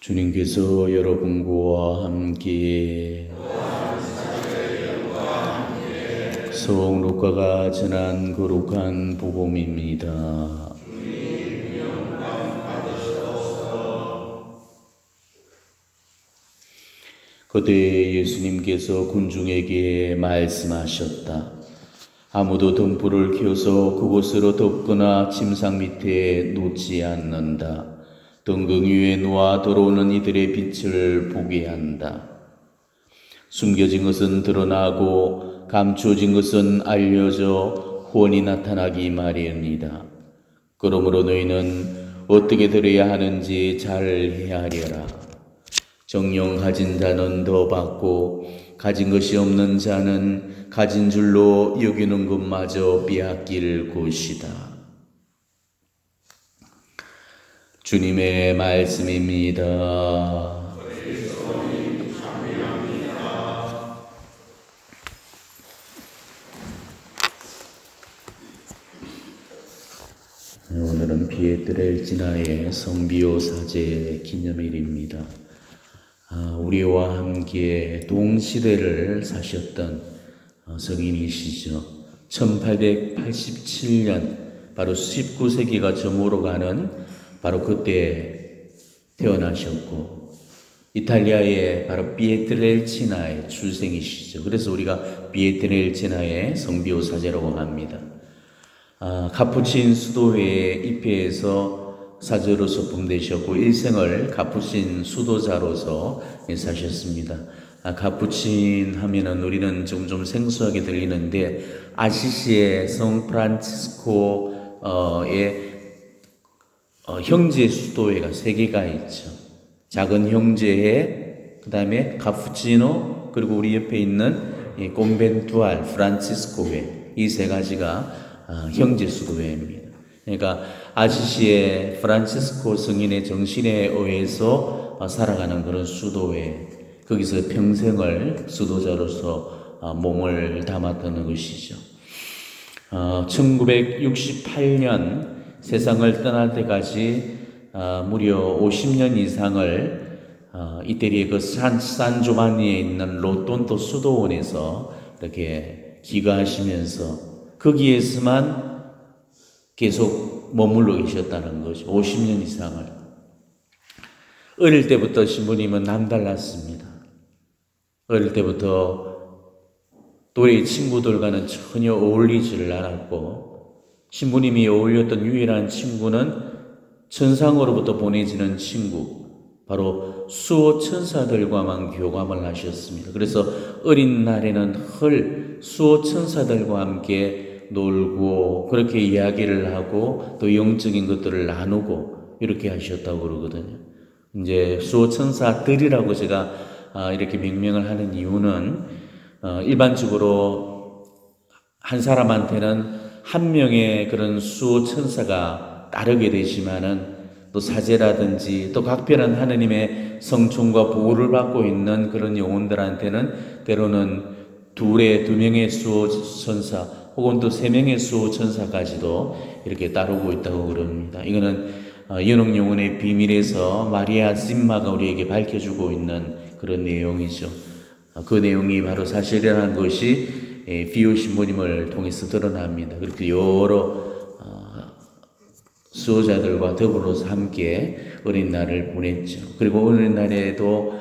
주님께서 여러분과 함께 성록 루카가 전한 거룩한 복음입니다. 그때 예수님께서 군중에게 말씀하셨다. 아무도 등불을 켜서 그곳으로 덮거나 침상 밑에 놓지 않는다. 등등 위에 놓아 들어오는 이들의 빛을 보게 한다. 숨겨진 것은 드러나고 감추어진 것은 알려져 훤히 나타나기 마련이다. 그러므로 너희는 어떻게 들어야 하는지 잘 헤아려라. 정령 가진 자는 더 받고 가진 것이 없는 자는 가진 줄로 여기는 것마저 빼앗길 것이다. 주님의 말씀입니다. 오늘은 비에트렐지나의 성비오 사제 기념일입니다. 우리와 함께 동시대를 사셨던 성인이시죠. 1887년 바로 19세기가 저물어 가는 바로 그때 태어나셨고 이탈리아의 바로 비에트렐치나의 출생이시죠. 그래서 우리가 비에트렐치나의 성비오 사제라고 합니다. 카푸친 수도회에 입회해서 사제로서 봄되셨고 일생을 카푸친 수도자로서 사셨습니다. 카푸친 하면은 우리는 좀 생소하게 들리는데 아시시의 성 프란치스코의 형제 수도회가 3개가 있죠. 작은 형제회, 그 다음에 카푸치노, 그리고 우리 옆에 있는 콘벤투알 프란치스코회, 이 3가지가 형제 수도회입니다. 그러니까 아시시의 프란치스코 성인의 정신에 의해서 살아가는 그런 수도회, 거기서 평생을 수도자로서 몸을 담았던 것이죠. 1968년 세상을 떠날 때까지 무려 50년 이상을 이태리의 그 산조바니에 있는 로톤토 수도원에서 이렇게 기거하시면서 거기에서만 계속 머물러 계셨다는 거죠. 50년 이상을. 어릴 때부터 신부님은 남달랐습니다. 어릴 때부터 또래 친구들과는 전혀 어울리지를 않았고 신부님이 어울렸던 유일한 친구는 천상으로부터 보내지는 친구, 바로 수호 천사들과만 교감을 하셨습니다. 그래서 어린 날에는 늘 수호 천사들과 함께 놀고 그렇게 이야기를 하고 또 영적인 것들을 나누고 이렇게 하셨다고 그러거든요. 이제 수호 천사들이라고 제가 이렇게 명명을 하는 이유는 일반적으로 한 사람한테는 한 명의 그런 수호 천사가 따르게 되지만은 또 사제라든지 또 각별한 하느님의 성총과 보호를 받고 있는 그런 영혼들한테는 때로는 2명의 수호 천사 혹은 또 3명의 수호 천사까지도 이렇게 따르고 있다고 그럽니다. 이거는 연옥 영혼의 비밀에서 마리아 sim마가 우리에게 밝혀주고 있는 그런 내용이죠. 그 내용이 바로 사실이라는 것이 비오 신부님을 통해서 드러납니다. 그렇게 여러 수호자들과 더불어서 함께 어린 날을 보냈죠. 그리고 어린 날에도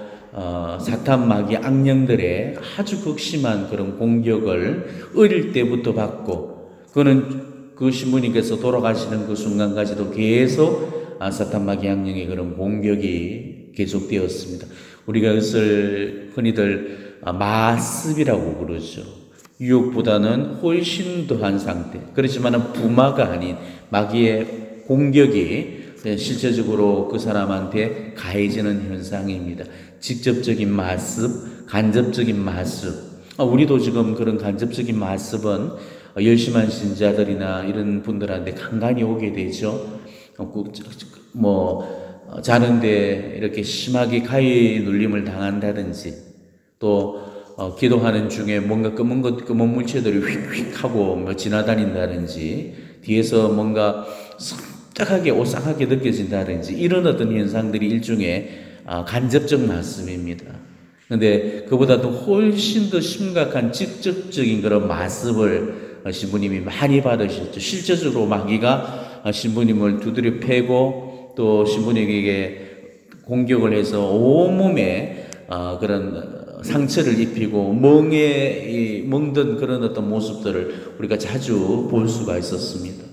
사탄 마귀 악령들의 아주 극심한 그런 공격을 어릴 때부터 받고 그는 그 신부님께서 돌아가시는 그 순간까지도 계속 사탄 마귀 악령의 그런 공격이 계속되었습니다. 우리가 그것을 흔히들 마습이라고 부르죠. 유혹보다는 훨씬 더한 상태. 그렇지만 부마가 아닌 마귀의 공격이 실제적으로 그 사람한테 가해지는 현상입니다. 직접적인 마습, 간접적인 마습. 우리도 지금 그런 간접적인 마습은 열심한 신자들이나 이런 분들한테 간간히 오게 되죠. 자는데 이렇게 심하게 가위 눌림을 당한다든지 또 기도하는 중에 뭔가 검은 물체들이 휙휙 하고 지나다닌다든지 뒤에서 뭔가 섬뜩하게 오싹하게 느껴진다든지 이런 어떤 현상들이 일종의 간접적 말씀입니다. 근데 그보다도 훨씬 더 심각한 직접적인 그런 말씀을 신부님이 많이 받으셨죠. 실제적으로 마귀가 신부님을 두드려 패고 또 신부님에게 공격을 해서 온몸에 그런 상처를 입히고 멍든 그런 어떤 모습들을 우리가 자주 볼 수가 있었습니다.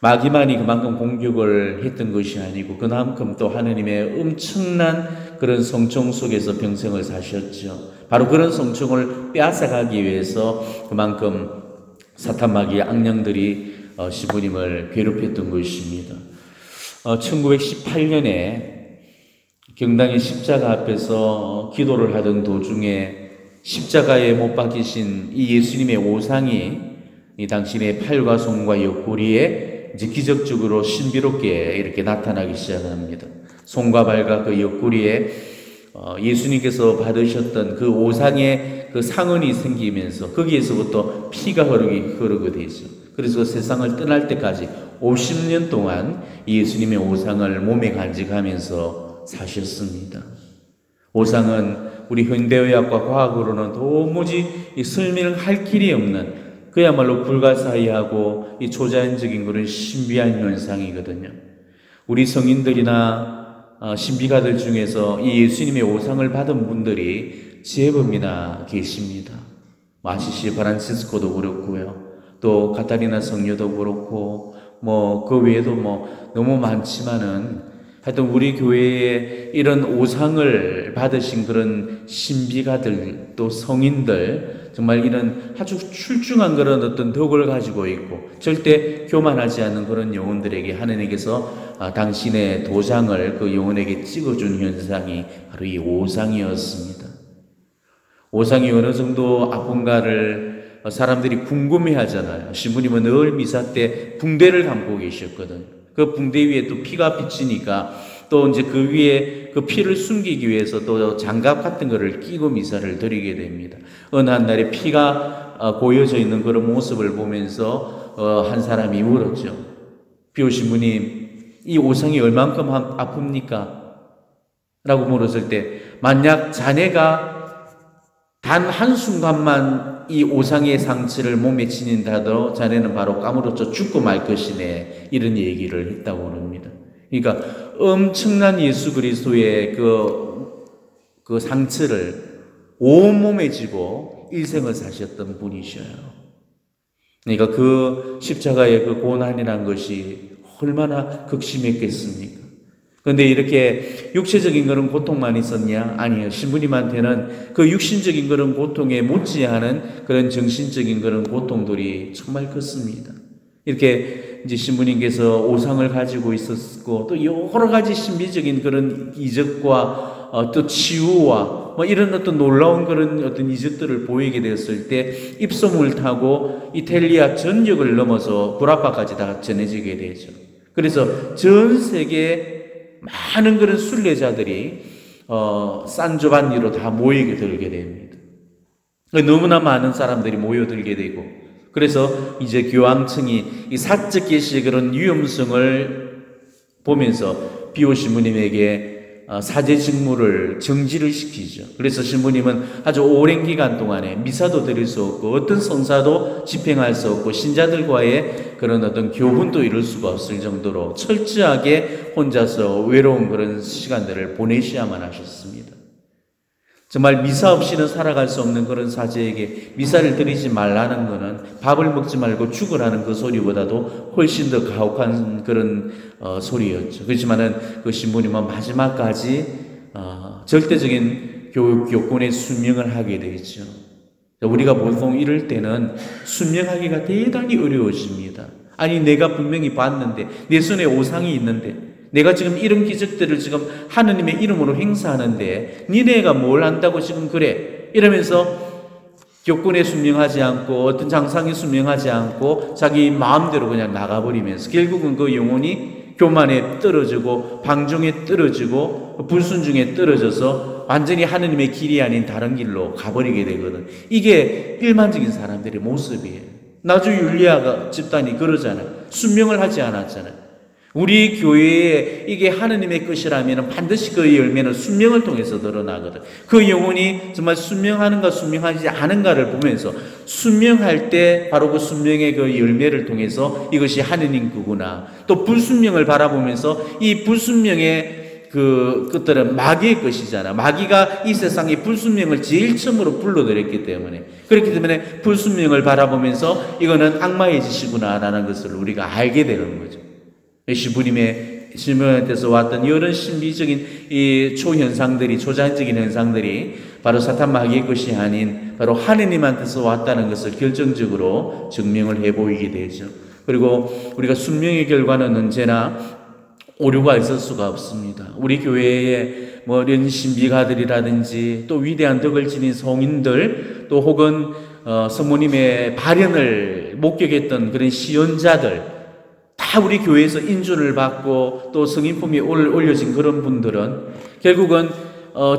마귀만이 그만큼 공격을 했던 것이 아니고 그만큼 또 하느님의 엄청난 그런 성총 속에서 평생을 사셨죠. 바로 그런 성총을 빼앗아가기 위해서 그만큼 사탄 마귀의 악령들이 신부님을 괴롭혔던 것입니다. 1918년에 경당의 십자가 앞에서 기도를 하던 도중에 십자가에 못 박히신 이 예수님의 오상이 이 당신의 팔과 손과 옆구리에 이제 기적적으로 신비롭게 이렇게 나타나기 시작합니다. 손과 발과 그 옆구리에 예수님께서 받으셨던 그 오상의 그 상흔이 생기면서 거기에서부터 피가 흐르게 되죠. 그래서 세상을 떠날 때까지 50년 동안 예수님의 오상을 몸에 간직하면서 사셨습니다. 오상은 우리 현대의학과 과학으로는 도무지 설명할 길이 없는 그야말로 불가사의하고 이 초자연적인 그런 신비한 현상이거든요. 우리 성인들이나 신비가들 중에서 이 예수님의 오상을 받은 분들이 제법이나 계십니다. 아시시 프란치스코도 그렇고요. 또 카타리나 성녀도 그렇고 그 외에도 너무 많지만은 하여튼 우리 교회에 이런 오상을 받으신 그런 신비가들 또 성인들 정말 이런 아주 출중한 그런 어떤 덕을 가지고 있고 절대 교만하지 않는 그런 영혼들에게 하느님께서 당신의 도장을 그 영혼에게 찍어준 현상이 바로 이 오상이었습니다. 오상이 어느 정도 아픈가를 사람들이 궁금해 하잖아요. 신부님은 늘 미사 때 붕대를 감고 계셨거든요. 그 붕대 위에 또 피가 비치니까 또 이제 그 위에 그 피를 숨기기 위해서 또 장갑 같은 거를 끼고 미사를 드리게 됩니다. 어느 한 날에 피가 고여져 있는 그런 모습을 보면서 한 사람이 울었죠. 비오 신부님, 이 오상이 얼만큼 아픕니까? 라고 물었을 때 만약 자네가 단 한순간만 이 오상의 상처를 몸에 지닌다도 자네는 바로 까무러져 죽고 말 것이네, 이런 얘기를 했다고 합니다. 그러니까 엄청난 예수 그리스도의 그 상처를 온몸에 지고 일생을 사셨던 분이셔요. 그러니까 그 십자가의 그 고난이란 것이 얼마나 극심했겠습니까? 그런데 이렇게 육체적인 그런 고통만 있었냐? 아니에요. 신부님한테는 그 육신적인 그런 고통에 못지않은 그런 정신적인 그런 고통들이 정말 컸습니다. 이렇게 이제 신부님께서 오상을 가지고 있었고 또 여러 가지 신비적인 그런 이적과 또 치유와 이런 어떤 놀라운 그런 어떤 이적들을 보이게 되었을 때 입소문을 타고 이탈리아 전역을 넘어서 구라파까지 다 전해지게 되죠. 그래서 전 세계 많은 그런 순례자들이 산조반니로 다 모이게 들게 됩니다. 너무나 많은 사람들이 모여들게 되고 그래서 이제 교황청이 이 사적 계시의 그런 위험성을 보면서 비오 신부님에게 사제 직무를 정지를 시키죠. 그래서 신부님은 아주 오랜 기간 동안에 미사도 드릴 수 없고 어떤 성사도 집행할 수 없고 신자들과의 그런 어떤 교훈도 이룰 수가 없을 정도로 철저하게 혼자서 외로운 그런 시간들을 보내셔야만 하셨습니다. 정말 미사 없이는 살아갈 수 없는 그런 사제에게 미사를 드리지 말라는 것은 밥을 먹지 말고 죽으라는 그 소리보다도 훨씬 더 가혹한 그런 소리였죠. 그렇지만은 그 신부님은 마지막까지 절대적인 교권의 순명을 하게 되죠. 우리가 보통 이럴 때는 순명하기가 대단히 어려워집니다. 아니 내가 분명히 봤는데 내 손에 오상이 있는데 내가 지금 이런 기적들을 지금 하느님의 이름으로 행사하는데 니네가 뭘 안다고 지금 그래? 이러면서 교권에 순명하지 않고 어떤 장상에 순명하지 않고 자기 마음대로 그냥 나가버리면서 결국은 그 영혼이 교만에 떨어지고 방종에 떨어지고 불순종에 떨어져서 완전히 하느님의 길이 아닌 다른 길로 가버리게 되거든. 이게 일반적인 사람들의 모습이에요. 나주 율리아 집단이 그러잖아요. 순명을 하지 않았잖아요. 우리 교회에 이게 하느님의 것이라면 반드시 그 열매는 순명을 통해서 드러나거든. 그 영혼이 정말 순명하는가 순명하지 않은가를 보면서 순명할 때 바로 그 순명의 그 열매를 통해서 이것이 하느님 거구나. 또 불순명을 바라보면서 이 불순명의 그것들은 마귀의 것이잖아. 마귀가 이 세상에 불순명을 제일 처음으로 불러들였기 때문에, 그렇기 때문에 불순명을 바라보면서 이거는 악마의 짓이구나라는 것을 우리가 알게 되는 거죠. 시부님한테서 왔던 이런 신비적인 이 초현상들이, 초자연적인 현상들이 바로 사탄 마귀의 것이 아닌 바로 하느님한테서 왔다는 것을 결정적으로 증명을 해 보이게 되죠. 그리고 우리가 순명의 결과는 언제나 오류가 있을 수가 없습니다. 우리 교회에 뭐 이런 신비가들이라든지 또 위대한 덕을 지닌 성인들, 또 혹은 성모님의 발현을 목격했던 그런 시연자들, 다 우리 교회에서 인준을 받고 또 성인품이 올려진 그런 분들은 결국은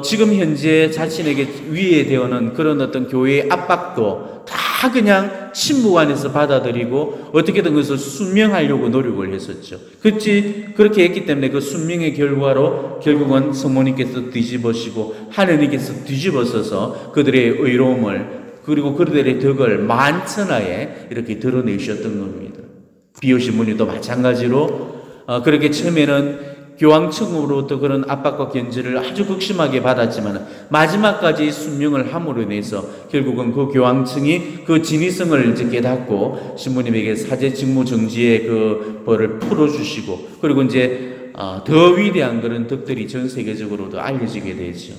지금 현재 자신에게 위에되어는 그런 어떤 교회의 압박도 다 그냥 신부 안에서 받아들이고 어떻게든 그것을 순명하려고 노력을 했었죠. 그렇게 했기 때문에 그 순명의 결과로 결국은 성모님께서 뒤집으시고 하느님께서 뒤집어서서 그들의 의로움을, 그리고 그들의 덕을 만천하에 이렇게 드러내셨던 겁니다. 비오신 분이도 마찬가지로 그렇게 처음에는 교황청으로부터 그런 압박과 견제를 아주 극심하게 받았지만 마지막까지 순명을 함으로 인해서 결국은 그 교황청이 그 진위성을 이제 깨닫고 신부님에게 사제 직무 정지의 그 벌을 풀어주시고, 그리고 이제 더 위대한 그런 덕들이 전 세계적으로도 알려지게 되죠.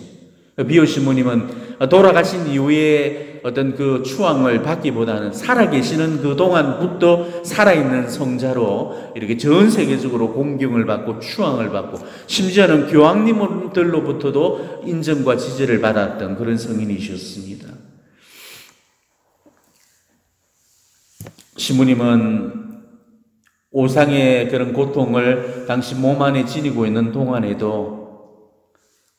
비오 신부님은 돌아가신 이후에 어떤 그 추앙을 받기보다는 살아계시는 그 동안부터 살아있는 성자로 이렇게 전 세계적으로 공경을 받고 추앙을 받고, 심지어는 교황님들로부터도 인정과 지지를 받았던 그런 성인이셨습니다. 신부님은 오상의 그런 고통을 당시 몸 안에 지니고 있는 동안에도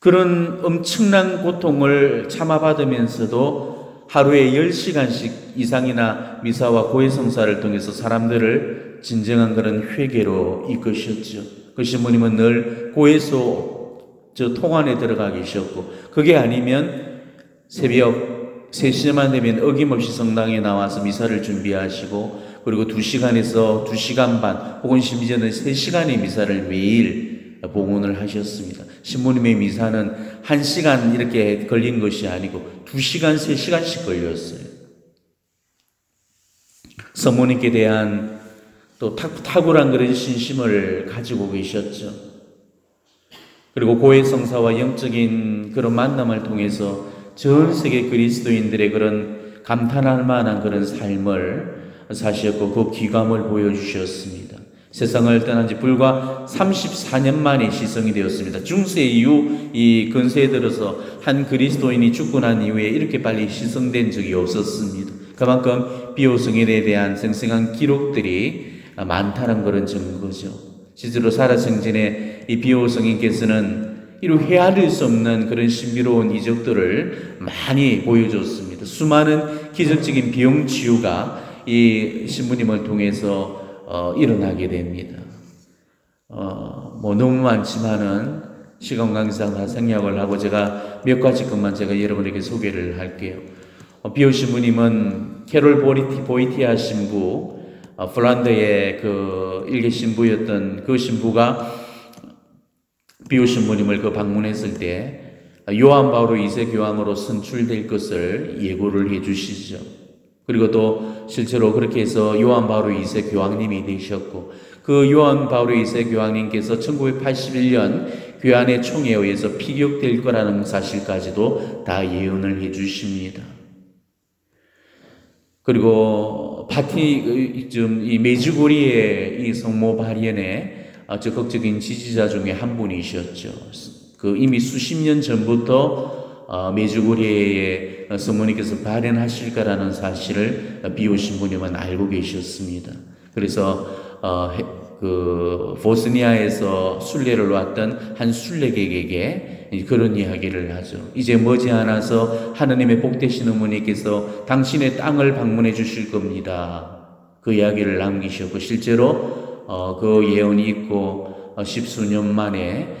그런 엄청난 고통을 참아받으면서도 하루에 10시간씩 이상이나 미사와 고해성사를 통해서 사람들을 진정한 그런 회개로 이끄셨죠. 그 신부님은 늘 고해소 통안에 들어가 계셨고, 그게 아니면 새벽 3시만 되면 어김없이 성당에 나와서 미사를 준비하시고, 그리고 2시간에서 2시간 반 혹은 심지어는 3시간의 미사를 매일 봉헌을 하셨습니다. 신부님의 미사는 1시간 이렇게 걸린 것이 아니고 2시간, 3시간씩 걸렸어요. 성모님께 대한 또 탁월한 그런 신심을 가지고 계셨죠. 그리고 고해성사와 영적인 그런 만남을 통해서 전 세계 그리스도인들의 그런 감탄할 만한 그런 삶을 사셨고 그 귀감을 보여주셨습니다. 세상을 떠난 지 불과 34년 만에 시성이 되었습니다. 중세 이후 이 근세에 들어서 한 그리스도인이 죽고 난 이후에 이렇게 빨리 시성된 적이 없었습니다. 그만큼 비오성인에 대한 생생한 기록들이 많다는 그런 증거죠. 실제로 살아생전에 이 비오성인께서는 이루 헤아릴 수 없는 그런 신비로운 이적들을 많이 보여줬습니다. 수많은 기적적인 비용 치유가 이 신부님을 통해서 일어나게 됩니다. 너무 많지만은 시간 관계상 다 생략을 하고 제가 몇 가지 것만 제가 여러분에게 소개를 할게요. 비오 신부님은 캐롤 보이티아 신부, 폴란드의 그 일개 신부였던 그 신부가 비오 신부님을 방문했을 때 요한 바오로 2세 교황으로 선출될 것을 예고를 해 주시죠. 그리고 또 실제로 그렇게 해서 요한 바오로 2세 교황님이 되셨고, 그 요한 바오로 2세 교황님께서 1981년 교환의 총회에 의해서 피격될 거라는 사실까지도 다 예언을 해 주십니다. 그리고 이 메주고리의 이 성모 발현에 적극적인 지지자 중에 한 분이셨죠. 이미 수십 년 전부터 메주고리에 성모님께서 발현하실 거라는 사실을 비오 신부님은 알고 계셨습니다. 그래서 보스니아에서 순례를 왔던 한 순례객에게 그런 이야기를 하죠. 이제 머지않아서 하느님의 복되신 어머니께서 당신의 땅을 방문해 주실 겁니다. 그 이야기를 남기셨고, 실제로 그 예언이 있고 십수년 만에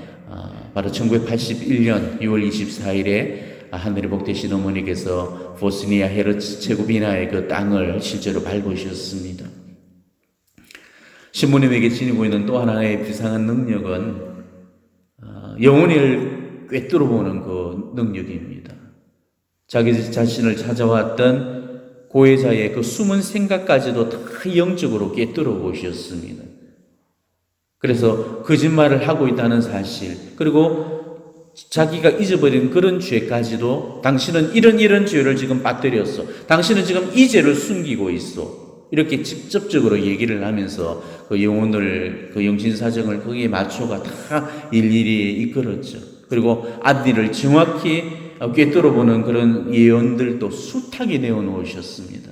바로 1981년 6월 24일에 하늘의 복되신 어머니께서 보스니아 헤르체고비나의 그 땅을 실제로 밟으셨습니다. 신부님에게 지니고 있는 또 하나의 비상한 능력은 영혼을 꿰뚫어 보는 그 능력입니다. 자기 자신을 찾아왔던 고해자의 그 숨은 생각까지도 다 영적으로 꿰뚫어 보셨습니다. 그래서 거짓말을 하고 있다는 사실, 그리고 자기가 잊어버린 그런 죄까지도 당신은 이런 죄를 지금 빠뜨렸어. 당신은 지금 이 죄를 숨기고 있어. 이렇게 직접적으로 얘기를 하면서 그 영혼을, 그 영신사정을 거기에 맞춰가 다 일일이 이끌었죠. 그리고 앞뒤를 정확히 꿰뚫어 보는 그런 예언들도 숱하게 내어놓으셨습니다.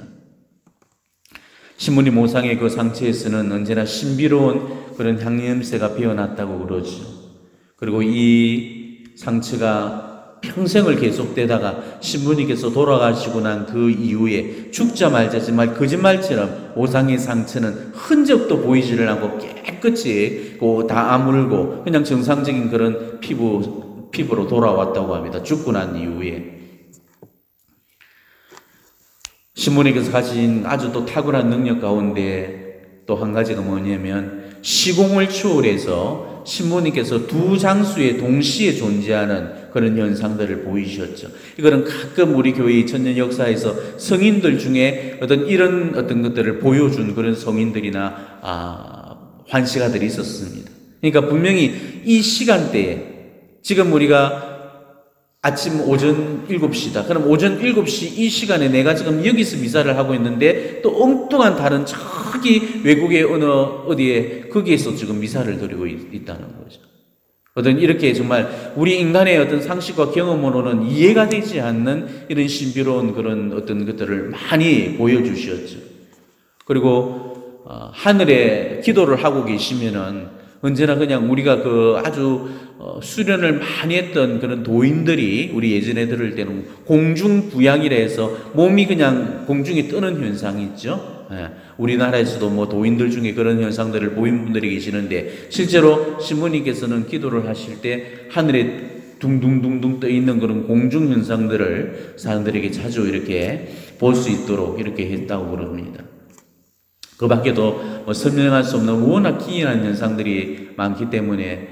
신부님 모상의 그 상처에서는 언제나 신비로운 그런 향냄새가 피어났다고 그러죠. 그리고 이 상처가 평생을 계속되다가 신부님께서 돌아가시고 난 그 이후에 죽자말자 정말 거짓말처럼 모상의 상처는 흔적도 보이지를 않고 깨끗이 다 아물고 그냥 정상적인 그런 피부로 돌아왔다고 합니다. 죽고 난 이후에. 신부님께서 가진 아주 또 탁월한 능력 가운데 또 한 가지가 뭐냐면 시공을 초월해서 신부님께서 두 장수에 동시에 존재하는 그런 현상들을 보이셨죠. 이거는 가끔 우리 교회의 천년 역사에서 성인들 중에 이런 것들을 보여준 그런 성인들이나 환시가들이 있었습니다. 그러니까 분명히 이 시간대에 지금 우리가 아침 오전 7시다. 그럼 오전 7시 이 시간에 내가 지금 여기서 미사를 하고 있는데 또 엉뚱한 다른 저기 외국의 어디에 거기에서 지금 미사를 드리고 있다는 거죠. 이렇게 정말 우리 인간의 어떤 상식과 경험으로는 이해가 되지 않는 이런 신비로운 그런 어떤 것들을 많이 보여주셨죠. 그리고 하늘에 기도를 하고 계시면은 언제나 그냥 우리가 그 아주 수련을 많이 했던 그런 도인들이 우리 예전에 들을 때는 공중부양이라 해서 몸이 그냥 공중에 뜨는 현상이 있죠. 우리나라에서도 뭐 도인들 중에 그런 현상들을 보인 분들이 계시는데 실제로 신부님께서는 기도를 하실 때 하늘에 둥둥둥둥 떠 있는 그런 공중 현상들을 사람들에게 자주 이렇게 볼 수 있도록 이렇게 했다고 그럽니다. 그 밖에도 설명할 수 없는 워낙 기이한 현상들이 많기 때문에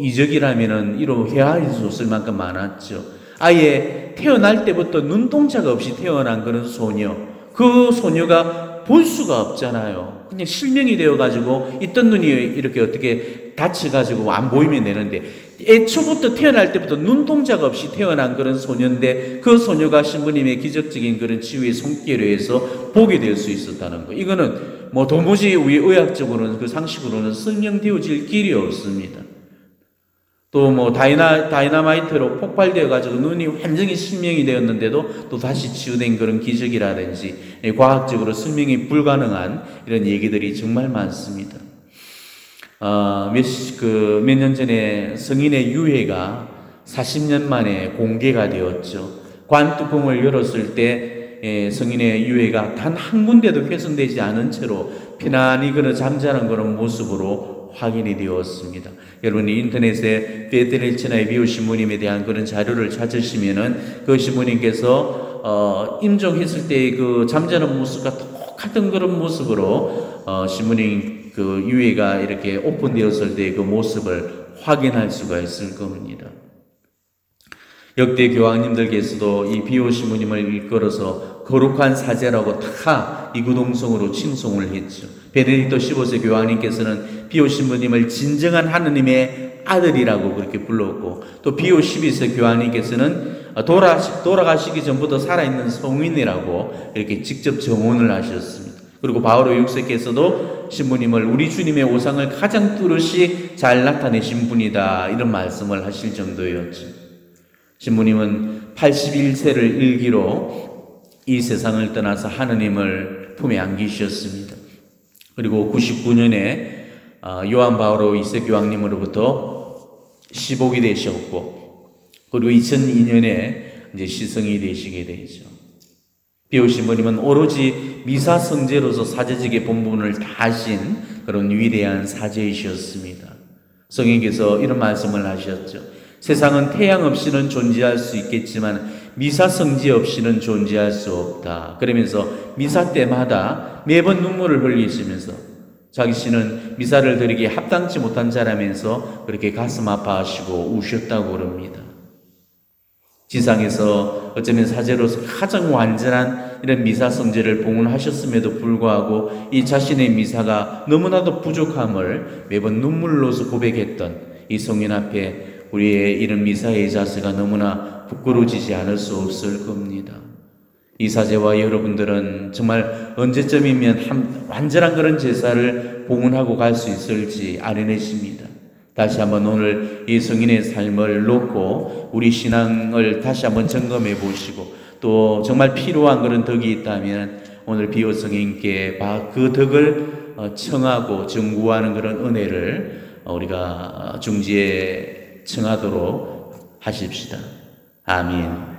이적이라면은 이로 헤아릴 수 없을 만큼 많았죠. 아예 태어날 때부터 눈동자가 없이 태어난 그런 소녀, 그 소녀가 볼 수가 없잖아요. 그냥 실명이 되어가지고 있던 눈이 이렇게 어떻게 다쳐가지고 안 보이면 되는데 애초부터 태어날 때부터 눈동자가 없이 태어난 그런 소녀인데 그 소녀가 신부님의 기적적인 그런 치유의 손길에 의해서 보게 될 수 있었다는 거. 이거는 도무지 우리 의학적으로는 그 상식으로는 설명되어질 길이 없습니다. 또 다이나마이트로 폭발되어 가지고 눈이 완전히 실명이 되었는데도 또 다시 치유된 그런 기적이라든지 과학적으로 설명이 불가능한 이런 얘기들이 정말 많습니다. 몇 년 전에 성인의 유해가 40년 만에 공개가 되었죠. 관뚜껑을 열었을 때 성인의 유해가 단 한 군데도 훼손되지 않은 채로 편안히 그런 잠자는 그런 모습으로 확인이 되었습니다. 여러분이 인터넷에 베텔헬치나의 비오 신부님에 대한 그런 자료를 찾으시면은 그 신부님께서 임종했을 때 그 잠자는 모습과 똑같은 그런 모습으로 신부님 그 유해가 이렇게 오픈되었을 때 그 모습을 확인할 수가 있을 겁니다. 역대 교황님들께서도 이 비오 신부님을 일컬어서 거룩한 사제라고 다 이구동성으로 칭송을 했죠. 베네딕토 15세 교황님께서는 비오 신부님을 진정한 하느님의 아들이라고 그렇게 불렀고, 또 비오 12세 교황님께서는 돌아가시기 전부터 살아있는 성인이라고 이렇게 직접 정언을 하셨습니다. 그리고 바오로 6세께서도 신부님을 우리 주님의 오상을 가장 뚜렷이 잘 나타내신 분이다, 이런 말씀을 하실 정도였죠. 신부님은 81세를 일기로 이 세상을 떠나서 하느님을 품에 안기셨습니다. 그리고 99년에 요한 바오로 2세 교황님으로부터 시복이 되셨고, 그리고 2002년에 이제 시성이 되시게 되죠. 비오 신부님은 오로지 미사 성제로서 사제직의 본분을 다하신 그런 위대한 사제이셨습니다. 성령께서 이런 말씀을 하셨죠. 세상은 태양 없이는 존재할 수 있겠지만 미사 성지 없이는 존재할 수 없다. 그러면서 미사 때마다 매번 눈물을 흘리시면서 자신은 미사를 드리기에 합당치 못한 자라면서 그렇게 가슴 아파하시고 우셨다고 그럽니다. 지상에서 어쩌면 사제로서 가장 완전한 이런 미사 성제를 봉헌하셨음에도 불구하고 이 자신의 미사가 너무나도 부족함을 매번 눈물로서 고백했던 이 성령 앞에 우리의 이런 미사의 자세가 너무나 부끄러워지지 않을 수 없을 겁니다. 이 사제와 여러분들은 정말 언제쯤이면 완전한 그런 제사를 봉헌하고 갈 수 있을지 아련해집니다. 다시 한번 오늘 이 성인의 삶을 놓고 우리 신앙을 다시 한번 점검해 보시고 또 정말 필요한 그런 덕이 있다면 오늘 비오 성인께 그 덕을 청하고 증구하는 그런 은혜를 우리가 중지에 청하도록 하십시다. 아멘.